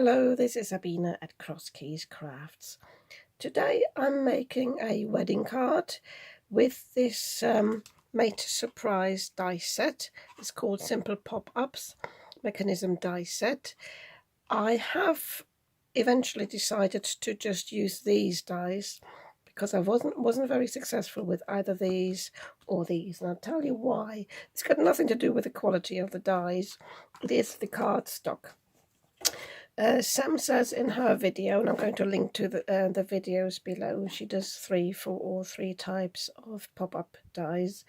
Hello, this is Sabina at Cross Keys Crafts. Today I'm making a wedding card with this Made to Surprise die set. It's called Simple Pop-Ups Mechanism die set. I have eventually decided to just use these dies because I wasn't very successful with either these or these, and I'll tell you why. It's got nothing to do with the quality of the dies. It is the cardstock. Sam says in her video, and I'm going to link to the videos below, she does 3 for all 3 types of pop-up dies.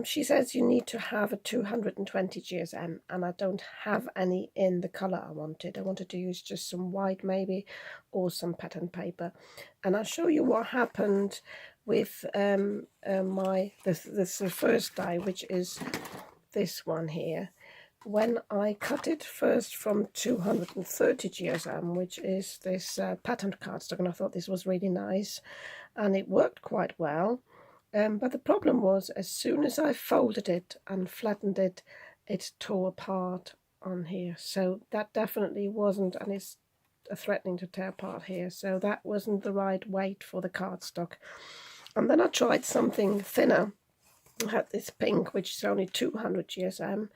She says you need to have a 220 GSM, and I don't have any in the colour I wanted. I wanted to use just some white maybe, or some pattern paper. And I'll show you what happened with this first die, which is this one here. When I cut it first from 230 GSM, which is this patterned cardstock, and I thought this was really nice, and it worked quite well. But the problem was, as soon as I folded it and flattened it, it tore apart on here. So that definitely wasn't, and it's threatening to tear apart here. So that wasn't the right weight for the cardstock. And then I tried something thinner. I had this pink, which is only 200 GSM.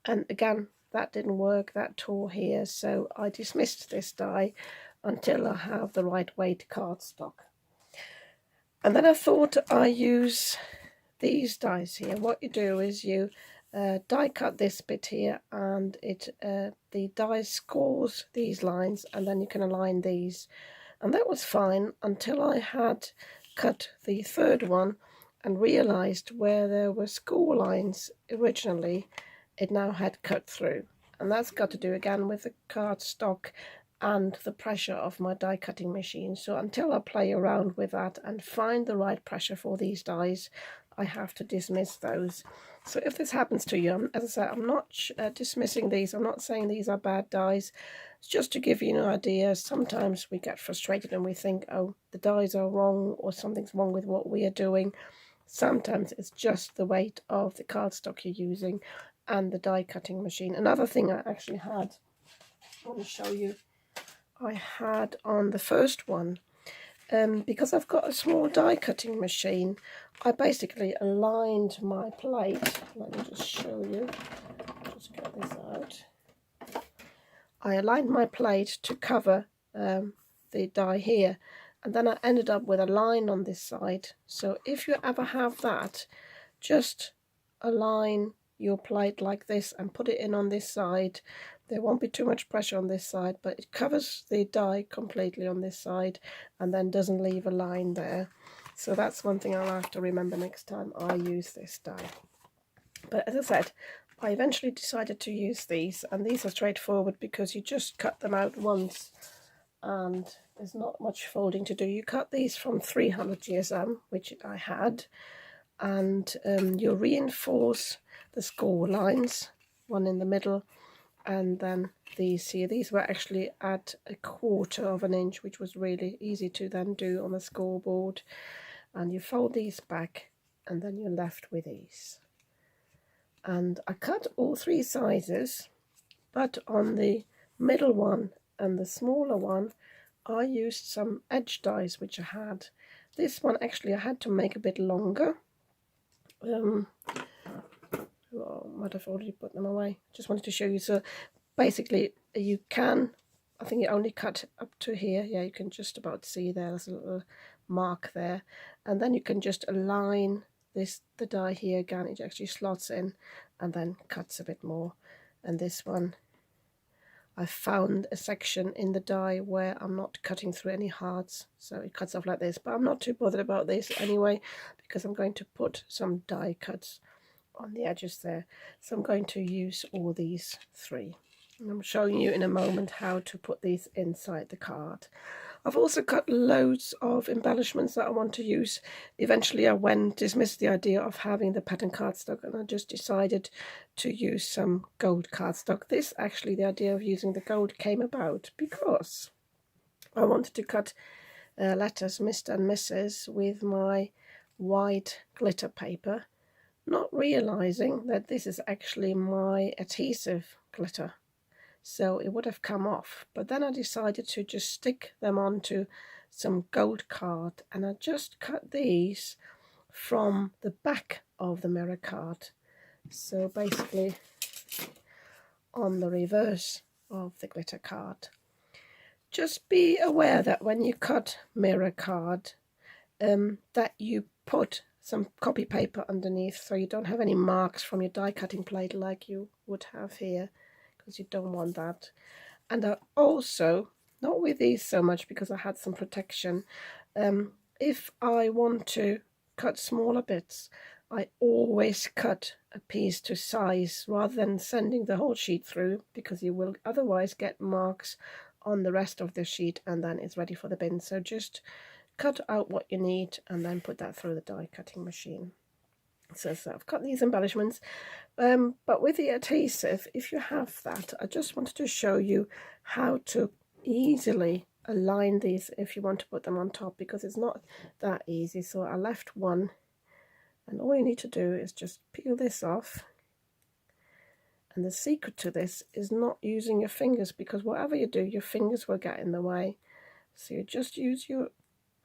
And again, that didn't work, that tore here, so I dismissed this die until I have the right weight cardstock. And then I thought I use these dies here. What you do is you die cut this bit here, and the die scores these lines, and then you can align these. And that was fine until I had cut the third one and realized where there were score lines originally, it now had cut through, and that's got to do again with the cardstock and the pressure of my die cutting machine. So until I play around with that and find the right pressure for these dies, I have to dismiss those. So if this happens to you, as I said, I'm not dismissing these. I'm not saying these are bad dies. It's just to give you an idea. Sometimes we get frustrated and we think, oh, the dies are wrong, or something's wrong with what we are doing. Sometimes it's just the weight of the cardstock you're using and the die cutting machine. Another thing I actually had, I want to show you, I had on the first one, because I've got a small die cutting machine, I basically aligned my plate. Let me just show you, just get this out. I aligned my plate to cover the die here, and then I ended up with a line on this side. So if you ever have that, just align your plate like this and put it in on this side. There won't be too much pressure on this side, but it covers the die completely on this side and then doesn't leave a line there. So that's one thing I'll have to remember next time I use this die. But as I said, I eventually decided to use these, and these are straightforward because you just cut them out once and there's not much folding to do. You cut these from 300 GSM, which I had, and you reinforce the score lines, one in the middle, and then these here. These were actually at 1/4 of an inch, which was really easy to then do on the scoreboard. And you fold these back, and then you're left with these. And I cut all 3 sizes, but on the middle one and the smaller one, I used some edge dies which I had. This one actually I had to make a bit longer. Oh, I might have already put them away. Just wanted to show you. So basically you can, I think you only cut up to here. Yeah, you can just about see there's a little mark there, and then you can just align the die here again. It actually slots in and then cuts a bit more. And this one, I found a section in the die where I'm not cutting through any hearts, so it cuts off like this. But I'm not too bothered about this anyway, because I'm going to put some die cuts on the edges there. So I'm going to use all these 3. And I'm showing you in a moment how to put these inside the card. I've also got loads of embellishments that I want to use. Eventually I dismissed the idea of having the pattern cardstock, and I just decided to use some gold cardstock. The idea of using the gold came about because I wanted to cut letters Mr. and Mrs. with my white glitter paper, not realizing that this is actually my adhesive glitter. so it would have come off. But then I decided to just stick them onto some gold card, and I just cut these from the back of the mirror card, so basically on the reverse of the glitter card. Just be aware that when you cut mirror card, that you put some copy paper underneath so you don't have any marks from your die cutting plate like you would have here, because you don't want that. And I also, not with these so much because I had some protection, if I want to cut smaller bits, I always cut a piece to size rather than sending the whole sheet through, because you will otherwise get marks on the rest of the sheet and then it's ready for the bin. So just cut out what you need and then put that through the die cutting machine. So I've cut these embellishments, but with the adhesive, if you have that, I just wanted to show you how to easily align these if you want to put them on top, because it's not that easy. So I left one, and all you need to do is just peel this off. And the secret to this is not using your fingers, because whatever you do, your fingers will get in the way. So you just use your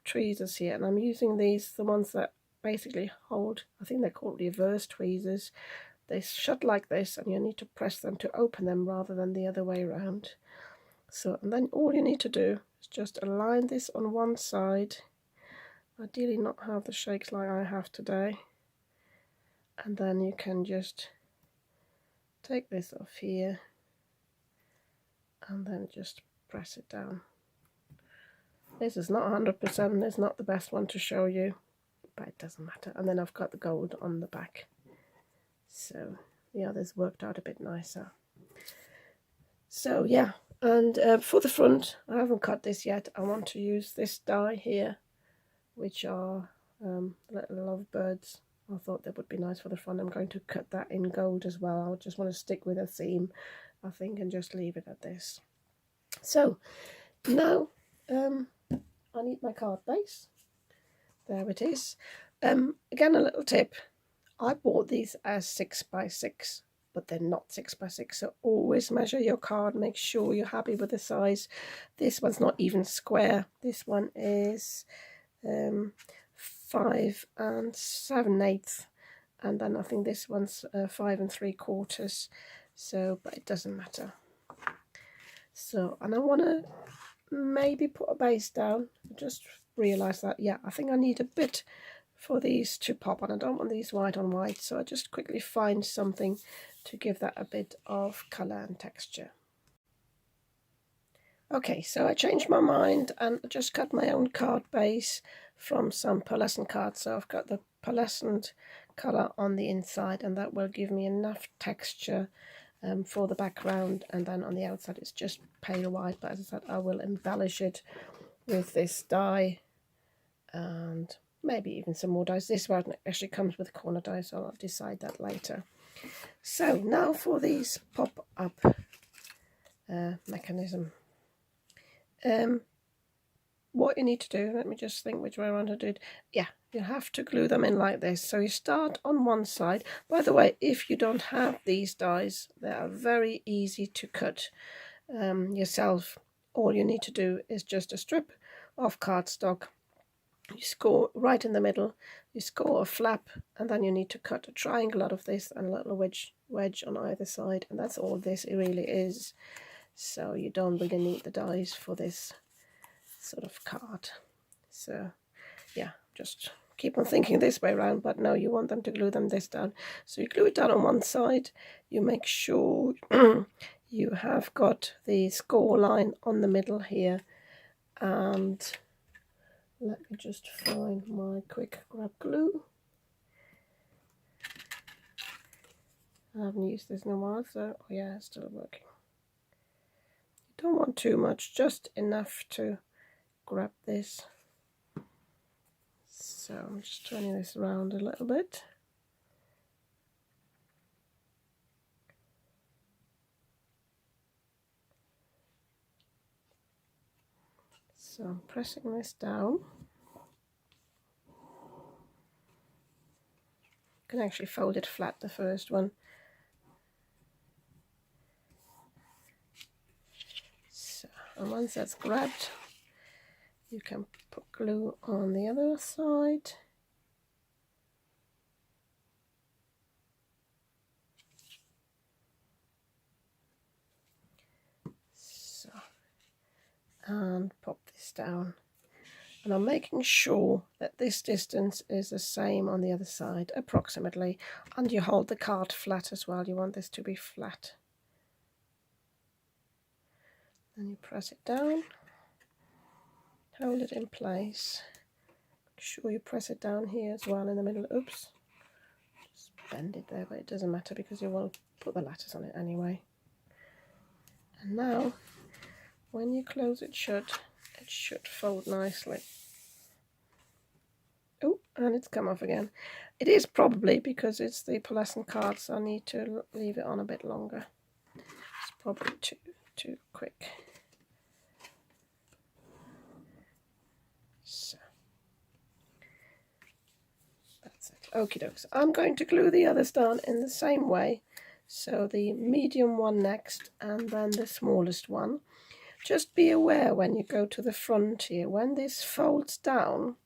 tweezers here, and I'm using these, the ones that basically hold, I think they're called reverse tweezers. They shut like this, and you need to press them to open them rather than the other way around. So, and then all you need to do is just align this on one side, ideally not have the shakes like I have today, and then you can just take this off here and then just press it down. This is not 100%, it's not the best one to show you, but it doesn't matter. And then I've got the gold on the back, so the others worked out a bit nicer. So yeah, and for the front, I haven't cut this yet. I want to use this die here, which are little lovebirds. I thought that would be nice for the front. I'm going to cut that in gold as well. I just want to stick with a theme, I think, and just leave it at this. So now I need my card base. There it is. Again, a little tip. I bought these as 6x6, but they're not 6x6. So always measure your card. Make sure you're happy with the size. This one's not even square. This one is 5 7/8, and then I think this one's 5 3/4. So, but it doesn't matter. So, and I want to maybe put a base down. I just realised that, yeah, I think I need a bit for these to pop on. I don't want these white on white, so I just quickly find something to give that a bit of colour and texture. Okay, so I changed my mind and just cut my own card base from some pearlescent cards. So I've got the pearlescent colour on the inside, and that will give me enough texture for the background, and then on the outside it's just pale white. But as I said, I will embellish it with this die and maybe even some more dies. This one actually comes with corner dies, so I'll decide that later. So now for these pop-up mechanism. What you need to do, let me just think which way I want to do it. Yeah, you have to glue them in like this. So you start on one side. By the way, if you don't have these dies, they are very easy to cut yourself. All you need to do is just a strip of cardstock. You score right in the middle, you score a flap, and then you need to cut a triangle out of this and a little wedge on either side, and that's all this really is. So you don't really need the dies for this sort of card. So yeah, just keep on thinking this way around, but no, you want them to glue them this down. So you glue it down on one side, you make sure you have got the score line on the middle here, and let me just find my quick grab glue. I haven't used this in a while, so oh yeah, it's still working. You don't want too much, just enough to grab this. So I'm just turning this around a little bit. So I'm pressing this down. You can actually fold it flat, the first one. And once that's grabbed, you can put glue on the other side. So, and pop this down. And I'm making sure that this distance is the same on the other side, approximately. And you hold the card flat as well. You want this to be flat. Then you press it down, hold it in place. Make sure you press it down here as well in the middle. Oops, just bend it there, but it doesn't matter because you won't put the lattice on it anyway. And now, when you close it shut, it should fold nicely. Oh, and it's come off again. It is probably because it's the pearlescent card, so I need to leave it on a bit longer. It's probably too quick. So that's it. Okie dokes. I'm going to glue the others down in the same way. So the medium one next, and then the smallest one. Just be aware when you go to the front here, when this folds down,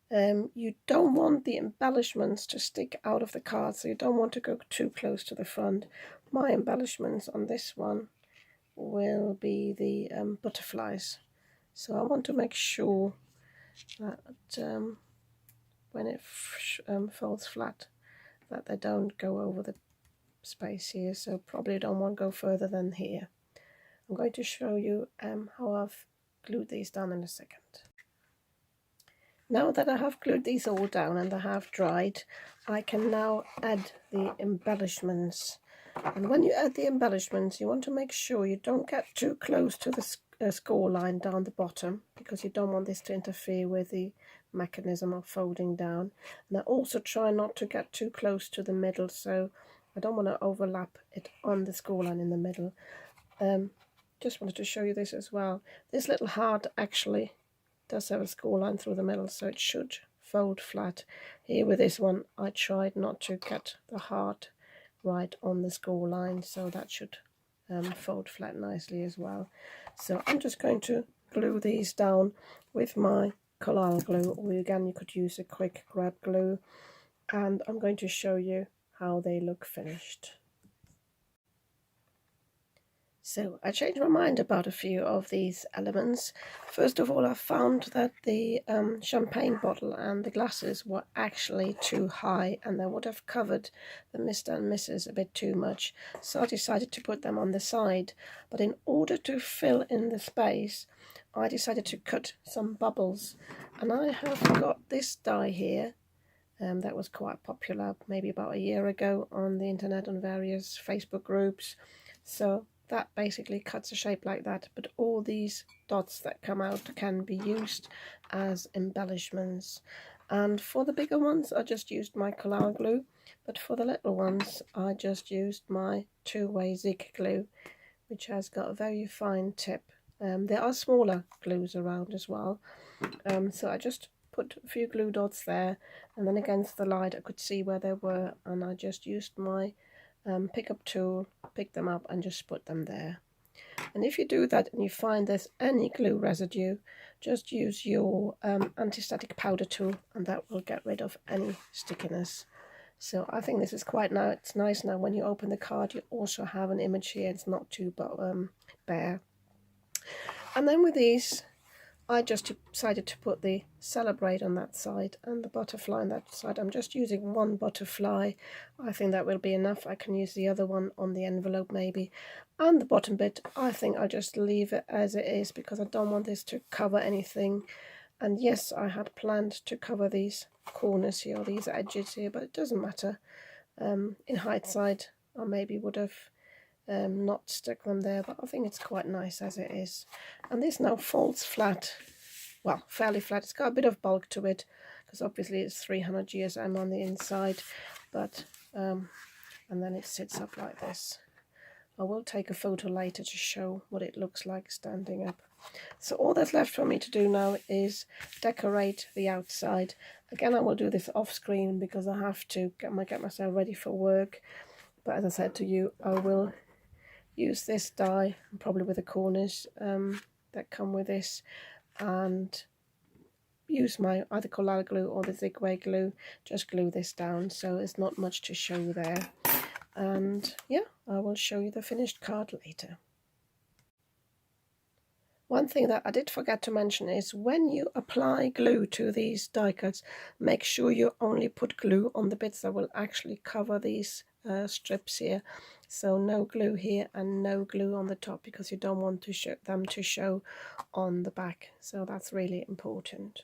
you don't want the embellishments to stick out of the card, so you don't want to go too close to the front. My embellishments on this one will be the butterflies, so I want to make sure that when it folds flat, that they don't go over the space here, so probably don't want to go further than here. I'm going to show you how I've glued these down in a second. Now that I have glued these all down and they have dried, I can now add the embellishments. And when you add the embellishments, you want to make sure you don't get too close to the score line down the bottom, because you don't want this to interfere with the mechanism of folding down. And I also try not to get too close to the middle, so I don't want to overlap it on the score line in the middle. Just wanted to show you this as well. This little heart actually does have a score line through the middle, so it should fold flat. Here with this one, I tried not to get the heart right on the score line, so that should fold flat nicely as well. So I'm just going to glue these down with my Collall glue, or again you could use a quick grab glue, and I'm going to show you how they look finished. So I changed my mind about a few of these elements. First of all, I found that the champagne bottle and the glasses were actually too high, and they would have covered the Mr. and Mrs. a bit too much. So I decided to put them on the side. But in order to fill in the space, I decided to cut some bubbles. And I have got this die here. That was quite popular maybe about a year ago on the internet, on various Facebook groups. So that basically cuts a shape like that, but all these dots that come out can be used as embellishments. And for the bigger ones, I just used my Collall glue, but for the little ones, I just used my two-way zig glue, which has got a very fine tip. There are smaller glues around as well, so I just put a few glue dots there, and then against the light I could see where they were, and I just used my pickup tool, pick them up and just put them there. And if you do that and you find there's any glue residue, just use your anti-static powder tool, and that will get rid of any stickiness. So I think this is quite nice. It's nice now when you open the card, you also have an image here. It's not too bare. And then with these, I just decided to put the Celebrate on that side and the butterfly on that side. I'm just using one butterfly. I think that will be enough. I can use the other one on the envelope maybe. And the bottom bit, I think I'll just leave it as it is, because I don't want this to cover anything. And yes, I had planned to cover these corners here, or these edges here, but it doesn't matter. In hindsight, I maybe would have not stuck them there, but I think it's quite nice as it is. And this now folds flat, well, fairly flat. It's got a bit of bulk to it, because obviously it's 300 GSM on the inside, but and then it sits up like this. I will take a photo later to show what it looks like standing up. So all that's left for me to do now is decorate the outside. Again, I will do this off screen because I have to get myself ready for work. But as I said to you, I will use this die, probably with the corners that come with this, and use my either Collada glue or the Zigway glue, just glue this down, so it's not much to show there. And yeah, I will show you the finished card later. One thing that I did forget to mention is when you apply glue to these die cuts, make sure you only put glue on the bits that will actually cover these strips here. So no glue here and no glue on the top, because you don't want to show them to show on the back. So that's really important.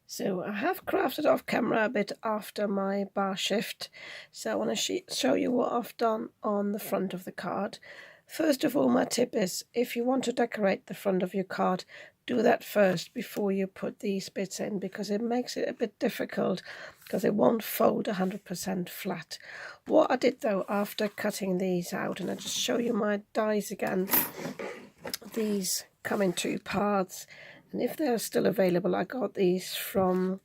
So I have crafted off camera a bit after my bar shift. So I want to show you what I've done on the front of the card. First of all, my tip is, if you want to decorate the front of your card, do that first before you put these bits in, because it makes it a bit difficult, because it won't fold 100% flat. What I did though, after cutting these out, and I'll just show you my dies again, these come in two parts, and if they're still available, I got these from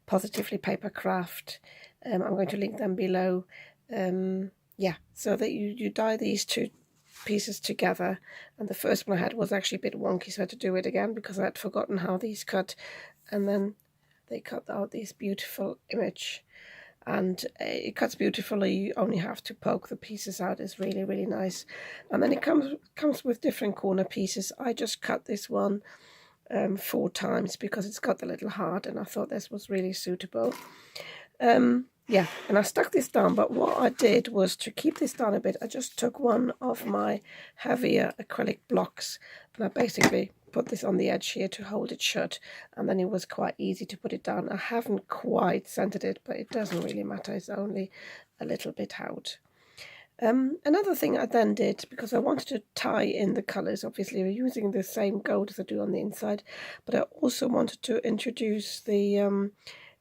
Positively Paper Craft. I'm going to link them below. Yeah, so that you die these two pieces together, and the first one I had was actually a bit wonky, so I had to do it again because I had forgotten how these cut, and then they cut out this beautiful image, and it cuts beautifully. You only have to poke the pieces out. It's really, really nice. And then it comes with different corner pieces. I just cut this one 4 times because it's got the little heart, and I thought this was really suitable. Yeah, and I stuck this down, but what I did was, to keep this down a bit, I just took one of my heavier acrylic blocks, and I basically put this on the edge here to hold it shut, and then it was quite easy to put it down. I haven't quite centered it, but it doesn't really matter, it's only a little bit out. Another thing I then did, because I wanted to tie in the colours, obviously we're using the same gold as I do on the inside, but I also wanted to introduce the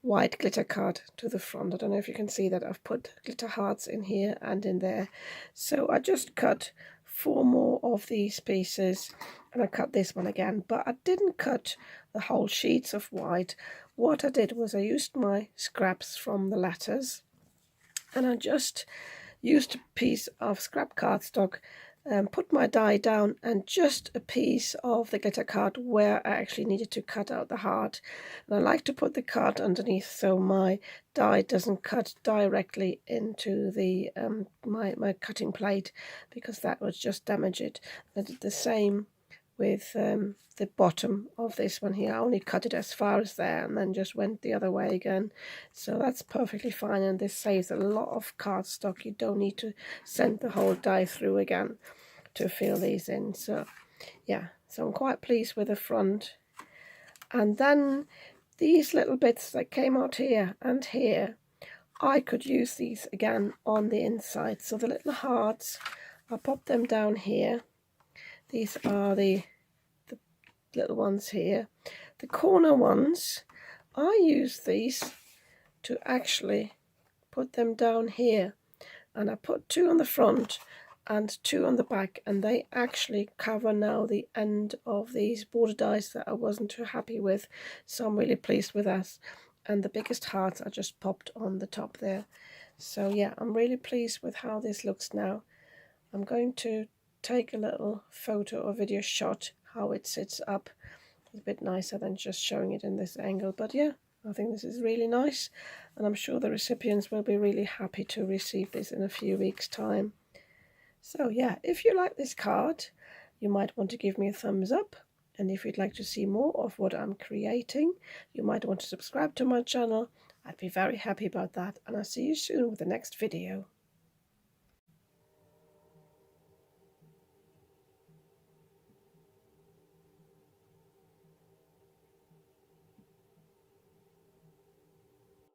white glitter card to the front. I don't know if you can see that I've put glitter hearts in here and in there. So I just cut 4 more of these pieces, and I cut this one again, but I didn't cut the whole sheets of white. What I did was I used my scraps from the letters, and I just used a piece of scrap cardstock, put my die down, and just a piece of the glitter card where I actually needed to cut out the heart. And I like to put the card underneath so my die doesn't cut directly into the my cutting plate, because that would just damage it. I did the same with the bottom of this one here. I only cut it as far as there and then just went the other way again. So that's perfectly fine, and this saves a lot of cardstock. You don't need to send the whole die through again to fill these in. So yeah, so I'm quite pleased with the front. And then these little bits that came out here and here, I could use these again on the inside. So the little hearts, I'll pop them down here. These are the little ones here. The corner ones, I use these to actually put them down here, and I put 2 on the front and 2 on the back, and they actually cover now the end of these border dies that I wasn't too happy with, so I'm really pleased with that. And the biggest hearts I just popped on the top there. So yeah, I'm really pleased with how this looks now. I'm going to take a little photo or video shot how it sits up. It's a bit nicer than just showing it in this angle, but yeah, I think this is really nice, and I'm sure the recipients will be really happy to receive this in a few weeks' time. So yeah, if you like this card, you might want to give me a thumbs up, and if you'd like to see more of what I'm creating, you might want to subscribe to my channel. I'd be very happy about that, and I'll see you soon with the next video.